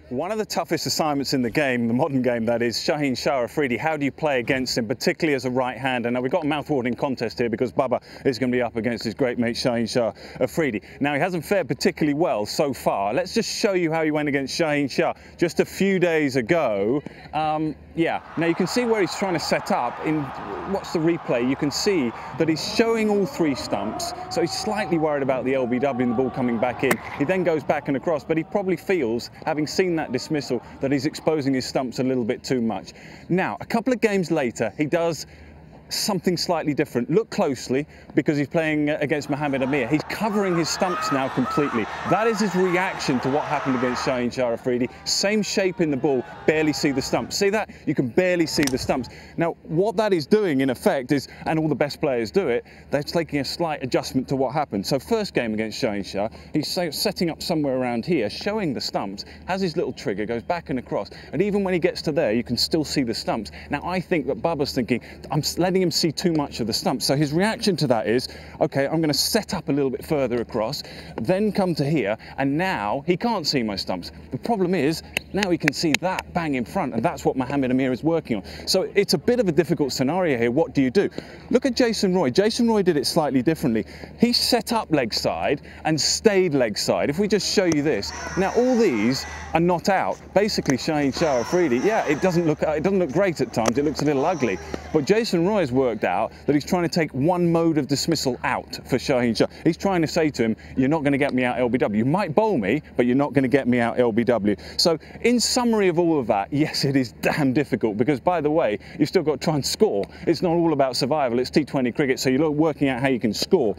One of the toughest assignments in the game, the modern game that is, Shaheen Shah Afridi. How do you play against him, particularly as a right-hander? Now, we've got a mouth-watering contest here because Bubba is going to be up against his great mate Shaheen Shah Afridi. Now, he hasn't fared particularly well so far. Let's just show you how he went against Shaheen Shah just a few days ago. Now you can see where he's trying to set up. Watch the replay, you can see that he's showing all three stumps, so he's slightly worried about the LBW and the ball coming back in. He then goes back and across, but he probably feels, having seen that dismissal, that he's exposing his stumps a little bit too much. Now, a couple of games later, he does something slightly different. Look closely, because he's playing against Mohammed Amir. He's covering his stumps now completely. That is his reaction to what happened against Shaheen Shah Afridi. Same shape in the ball, barely see the stumps. See that? You can barely see the stumps. Now, what that is doing in effect is, and all the best players do it, they're taking a slight adjustment to what happened. So first game against Shaheen Shah, he's setting up somewhere around here, showing the stumps, has his little trigger, goes back and across, and even when he gets to there, you can still see the stumps. Now, I think that Bubba's thinking, I'm letting him see too much of the stump. So his reaction to that is, okay, I'm going to set up a little bit further across, then come to here, and now he can't see my stumps. The problem is, now he can see that bang in front, and that's what Mohammed Amir is working on. So it's a bit of a difficult scenario here. What do you do? Look at Jason Roy. Jason Roy did it slightly differently. He set up leg side and stayed leg side. If we just show you this. Now, all these are not out. Basically, Shaheen Shah Afridi, yeah, it doesn't look great at times. It looks a little ugly. But Jason Roy has worked out that he's trying to take one mode of dismissal out for Shaheen Shah. He's trying to say to him, you're not going to get me out LBW. You might bowl me, but you're not going to get me out LBW. So in summary of all of that, yes, it is damn difficult because, by the way, you've still got to try and score. It's not all about survival. It's T20 cricket, so you're working out how you can score.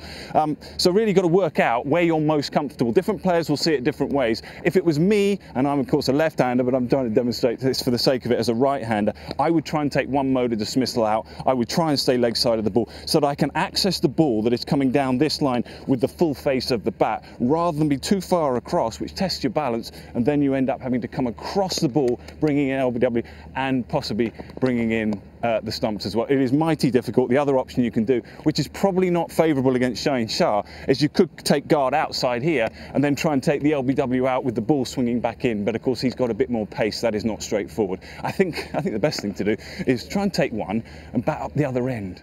So really got to work out where you're most comfortable. Different players will see it different ways. If it was me, and I'm of course a left-hander, but I'm trying to demonstrate this for the sake of it as a right-hander, I would try and take one mode of dismissal out. I would try and stay leg side of the ball so that I can access the ball that is coming down this line with the full face of the bat, rather than be too far across, which tests your balance, and then you end up having to come across the ball, bringing in LBW and possibly bringing in the stumps as well. It is mighty difficult. The other option you can do, which is probably not favourable against Shaheen Shah, is you could take guard outside here and then try and take the LBW out with the ball swinging back in. But of course, he's got a bit more pace. That is not straightforward. I think the best thing to do is try and take one and bat up the other end.